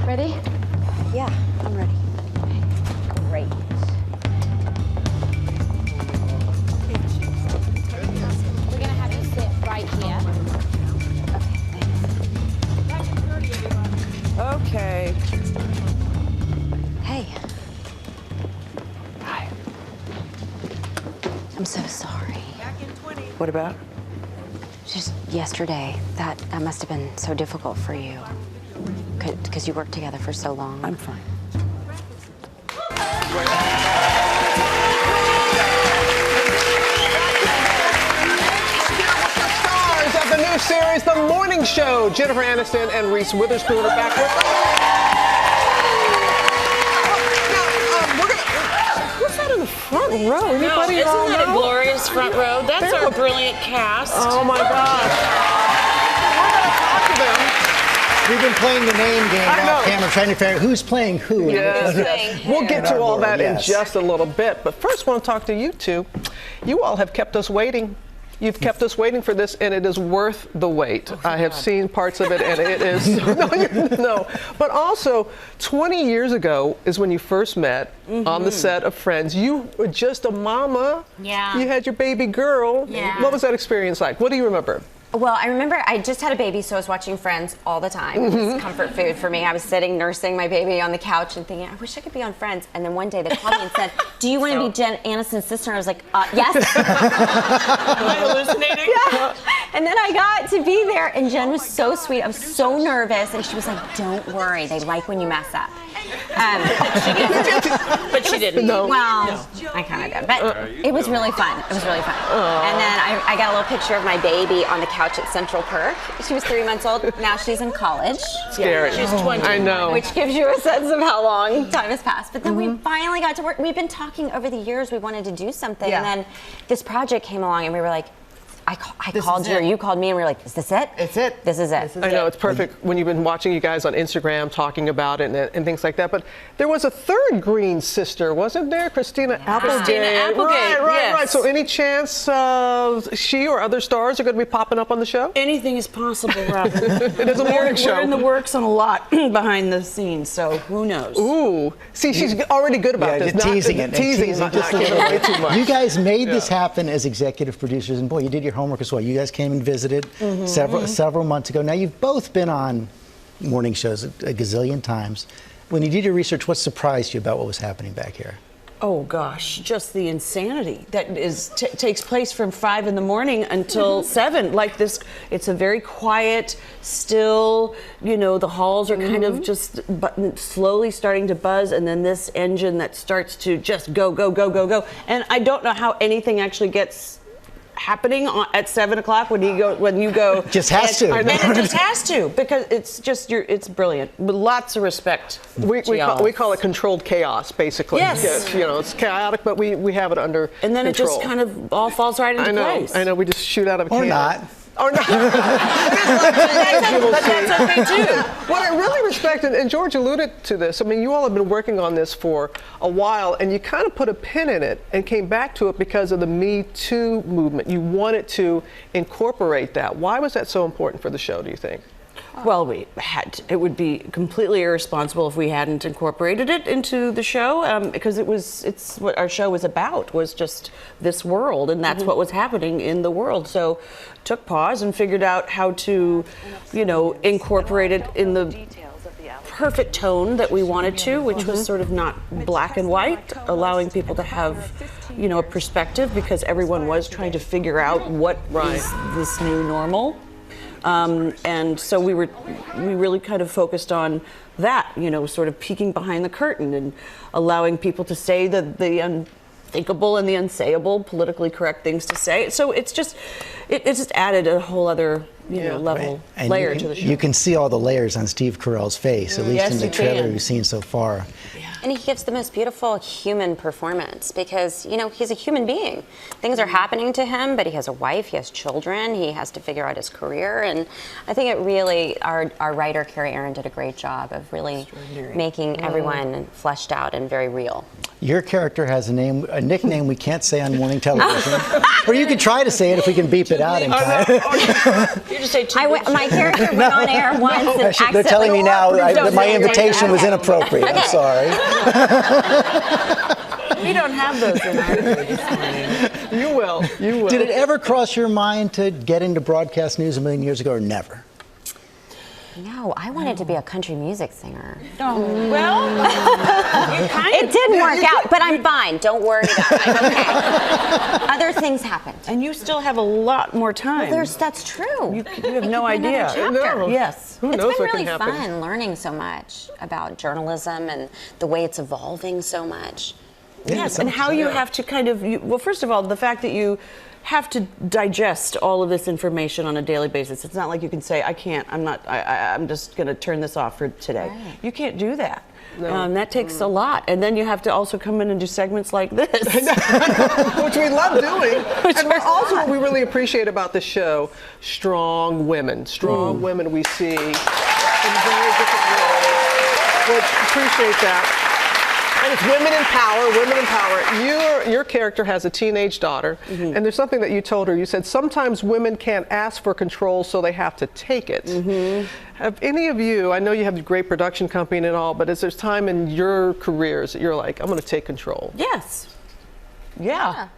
Ready? Yeah, I'm ready. Great. We're gonna have you sit right here. Okay. Hey, Hi. I'm so sorry. What about? Just yesterday, that must have been so difficult for you. Because you worked together for so long. I'm fine. Stars of the new series, The Morning Show. Jennifer Aniston and Reese Witherspoon are back with us. What's that in the front row? Anybody Isn't all that a know? glorious front row? That's They're our brilliant cast. Oh my gosh. We're going to talk to them. We've been playing the name game I know. off camera, trying to figure out who's playing who. Yes. We'll get to all that in Yes. just a little bit. But first, I want to talk to you two. You all have kept us waiting. You've kept us waiting for this, and it is worth the wait. I have seen parts of it, and it is. No. But also, 20 years ago is when you first met on the set of Friends. You were just a mama. Yeah. You had your baby girl. Yeah. What was that experience like? What do you remember? Well, I remember I just had a baby, so I was watching Friends all the time. It was comfort food for me. I was sitting nursing my baby on the couch and thinking, I wish I could be on Friends. And then one day they called me and said, do you want to be Jen Aniston's sister? And I was like, yes. Am I hallucinating? Yeah. And then I got to be there, and Jen was so sweet. I was so nervous, and she was like, don't worry. They like when you mess up. But she didn't. No. Well, I kind of did, but it was really fun. It was really fun. And then I got a little picture of my baby on the couch at Central Perk. She was 3 months old. Now she's in college, Scary. She's 20. I know. which gives you a sense of how long time has passed. But then we finally got to work. We've been talking over the years. We wanted to do something, and then this project came along, and we were like, I called you, or you called me, and we were like, is this it? It's it. This is it. I know, it's perfect when you've been watching you guys on Instagram talking about it and things like that. But there was a third Green sister, wasn't there? Christina Applegate. Christina Applegate, Right. yes. So any chance she or other stars are going to be popping up on the show? Anything is possible, Robin. It is a morning show. We're in the works on a lot behind the scenes, so who knows? Ooh. See, she's already good about this. just teasing it. Teasing, not giving away too much. You guys made this happen as executive producers, and boy, you did your homework as well. You guys came and visited several months ago. Now, you've both been on morning shows a gazillion times. When you did your research, what surprised you about what was happening back here? Oh gosh, just the insanity that takes place from 5 in the morning until 7. Like this, it's a very quiet, still. You know, the halls are kind of just slowly starting to buzz, and then this engine that starts to just go, go, go, go, go. And I don't know how anything actually gets happening at 7 o'clock when you go. Just has to. And it just has to, because it's just it's brilliant. With lots of respect. We to call it controlled chaos, basically. Yes. You know, it's chaotic, but we have it under And then control. it just kind of all falls right into place. I know. We just shoot out of a Or cannon. not. Or not. But that's okay too. What I really respect, and George alluded to this, I mean, you all have been working on this for a while, and you kind of put a pin in it and came back to it because of the Me Too movement. You wanted to incorporate that. Why was that so important for the show, do you think? Well, we had to. It would be completely irresponsible if we hadn't incorporated it into the show, because it's what our show was about, was just this world, and that's what was happening in the world. So took pause and figured out how to, incorporate it in the perfect tone that we wanted to, which was sort of not black and white, allowing people to have, a perspective, because everyone was trying to figure out what is this new normal. And so we really kind of focused on that, sort of peeking behind the curtain and allowing people to say the unthinkable and the unsayable, politically correct things to say. So it just added a whole other level, And layer to the show. You can see all the layers on Steve Carell's face, at least Yes, in the you trailer can. we've seen so far. And he gives the most beautiful human performance because, he's a human being. Things are happening to him, but he has a wife, he has children, he has to figure out his career. And I think it really, our writer, Carrie Aaron, did a great job of really making everyone fleshed out and very real. Your character has a nickname we can't say on morning television. Or you could try to say it if we can beep it out in time. You just say My character went on air once and accidentally. They're telling me now that my say invitation was okay. inappropriate. I'm sorry. We don't have those in our show this morning. You will. You will. Did it ever cross your mind to get into broadcast news a million years ago, or never? No, I wanted to be a country music singer. Well, It didn't work out, but I'm fine. Don't worry about it. I'm okay. Other things happened. and you still have a lot more time. That's true. You have no idea. chapter. Yes. Who It's knows been what really can happen? fun learning so much about journalism and the way it's evolving so much. Yes, and how you have to kind of, well, first of all, the fact that you have to digest all of this information on a daily basis. It's not like you can say, I'm just going to turn this off for today. Right. You can't do that. That takes a lot. And then you have to also come in and do segments like this. Which we love doing. And also what we really appreciate about the show, strong women. Strong women we see in very different ways. We appreciate that. And it's women in power, women in power. Your character has a teenage daughter, and there's something that you told her. You said sometimes women can't ask for control, so they have to take it. Have any of you, I know you have a great production company and all, but is there time in your careers that you're like, I'm going to take control? Yes. Yeah.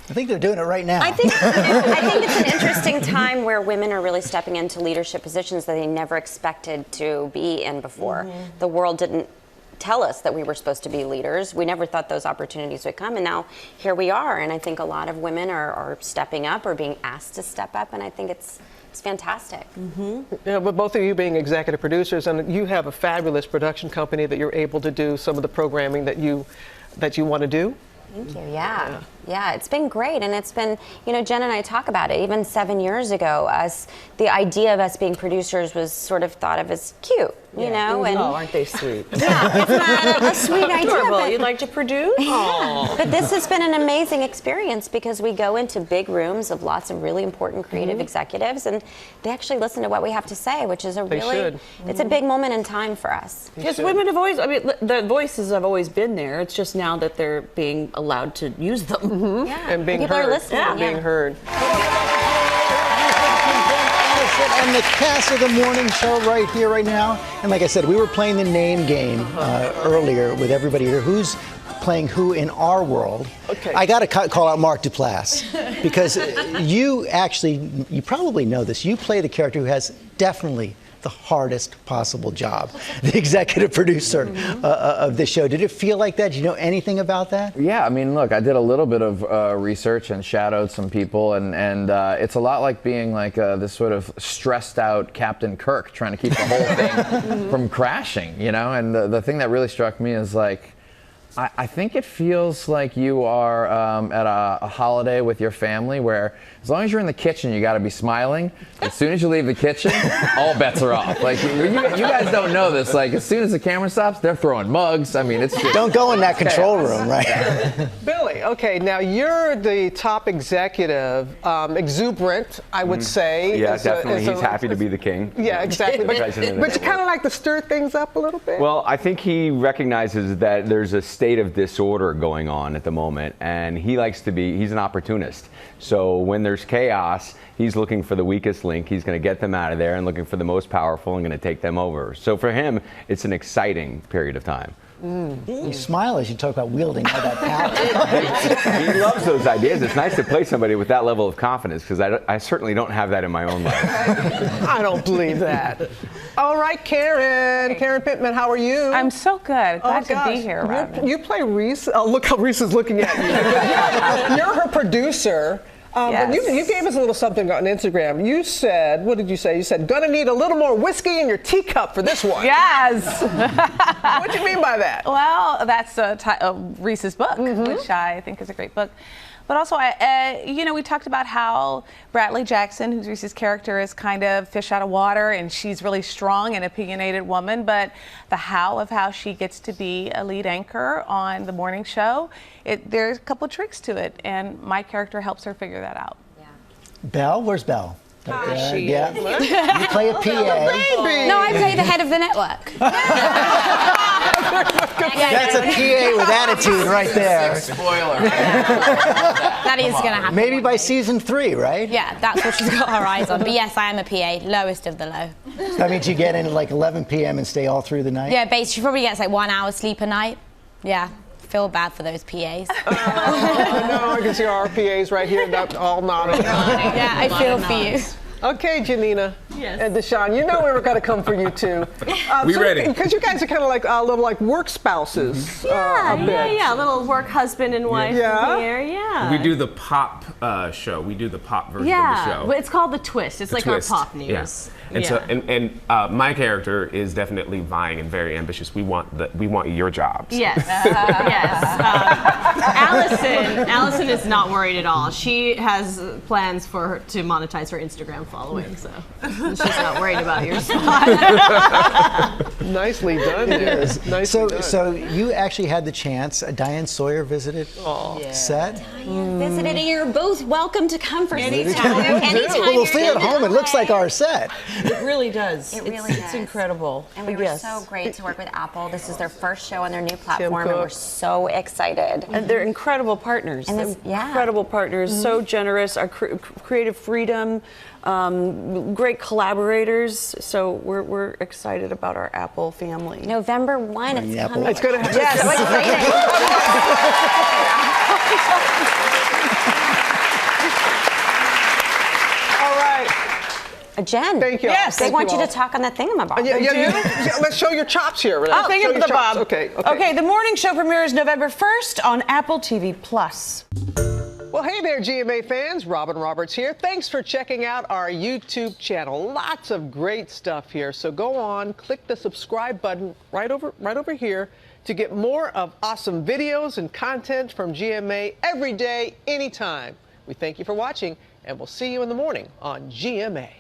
I think they're doing it right now. I think it's an interesting time where women are really stepping into leadership positions that they never expected to be in before. The world didn't tell us that we were supposed to be leaders. We never thought those opportunities would come, and now here we are. And I think a lot of women are stepping up or being asked to step up, and I think it's fantastic. Yeah, but both of you being executive producers, and you have a fabulous production company that you're able to do some of the programming that you want to do. Thank you. Yeah, it's been great, and it's been, Jen and I talk about it. Even 7 years ago, the idea of us being producers was sort of thought of as cute, And Oh, aren't they sweet? yeah, it's not a sweet idea. Adorable. But, You'd like to produce? but this has been an amazing experience because we go into big rooms of lots of really important creative executives, and they actually listen to what we have to say, which is it's a big moment in time for us. Because women have always, the voices have always been there. It's just now that they're being allowed to use them. Yeah, And being people heard. are listening. And being heard. And the cast of the morning show right here, right now. And like I said, we were playing the name game earlier with everybody here. Who's playing who in our world? Okay. I got to call out Mark Duplass because you probably know this. You play the character who has definitely the hardest possible job, the executive producer of this show. Did it feel like that? Did you know anything about that? Yeah, I mean, look, I did a little bit of research and shadowed some people, and it's a lot like being like this sort of stressed out Captain Kirk trying to keep the whole thing from crashing, And the thing that really struck me is like, I think it feels like you are at a holiday with your family where as long as you're in the kitchen, you got to be smiling. As soon as you leave the kitchen, all bets are off. Like, you guys don't know this. Like, as soon as the camera stops, they're throwing mugs. I mean, it's just... Don't go in that control room, right? Billy, okay, now you're the top executive, exuberant, I would say. Yeah, definitely. He's happy to be the king. Yeah, exactly. But President of the you network. kind of like to stir things up a little bit? Well, I think he recognizes that there's a state of disorder going on at the moment, and he likes to be, he's an opportunist. So when there's chaos, he's looking for the weakest link. He's going to get them out of there and looking for the most powerful and going to take them over. So for him, it's an exciting period of time. You smile as you talk about wielding all that power. He loves those ideas. It's nice to play somebody with that level of confidence because I certainly don't have that in my own life. I don't believe that. All right, Karen Pittman, how are you? I'm so good. Glad to gosh. be here, Robin. You play Reese. Oh, look how Reese is looking at you. You're her producer. But Yes. you gave us a little something on Instagram. You said, what did you say? You said, gonna need a little more whiskey in your teacup for this one. Yes. What do you mean by that? Well, that's Reese's book, which I think is a great book. But also, we talked about how Bradley Jackson, who's Reese's character, is kind of fish out of water, and she's really strong and opinionated woman. But the how of how she gets to be a lead anchor on the morning show, there's a couple of tricks to it, and my character helps her figure that out. Belle? Where's Belle? Yeah. You play a PA. No, I play the head of the network. That's a PA with attitude right there. Spoiler. That is going to happen. Maybe one by day. season 3, right? Yeah, that's what she's got her eyes on. But yes, I am a PA, lowest of the low. That means you get in at like 11 p.m. and stay all through the night? Yeah, basically, she probably gets like 1 hour sleep a night. Yeah, feel bad for those PAs. No, I can see our PAs right here, all nodding. Yeah, I feel for you. Okay, Janina and Deshaun, you know we were going to come for you too. We ready. Because you guys are kind of like a little like work spouses. a bit. Yeah, a little work husband and wife Yeah. here. Yeah. We do the pop show. We do the pop version of the Yeah, show. but it's called The Twist. It's like Twist. our pop news. Yeah. And so, my character is definitely vying and very ambitious. We want your jobs. Yes, yes. Allison is not worried at all. She has plans for her to monetize her Instagram following, so she's not worried about your spot. Nicely done, there. Nicely done. So you actually had the chance. Diane Sawyer visited set. Visited, and you're both welcome to come for anytime. Well, we'll see at home. It looks like our set. It really does. It really It's does. incredible. And we were Yes. so great to work with Apple. This is their first show on their new platform, and Cook. we're so excited. And they're incredible partners. And this- They're yeah. incredible partners. So generous. Our creative freedom, great collaborators. So we're excited about our Apple family. November 1, it's Apple. coming. It's going to happen. So exciting. All right. Jen, Thank you all. Yes, they Thank want you you all. to talk on the thingamabob. Yeah, let's show your chops here. Oh, thank you for the bob. Okay. Okay, the morning show premieres November 1st on Apple TV Plus. Well, hey there, GMA fans. Robin Roberts here. Thanks for checking out our YouTube channel. Lots of great stuff here. So go on, click the subscribe button right over here to get more of awesome videos and content from GMA every day, anytime. We thank you for watching, and we'll see you in the morning on GMA.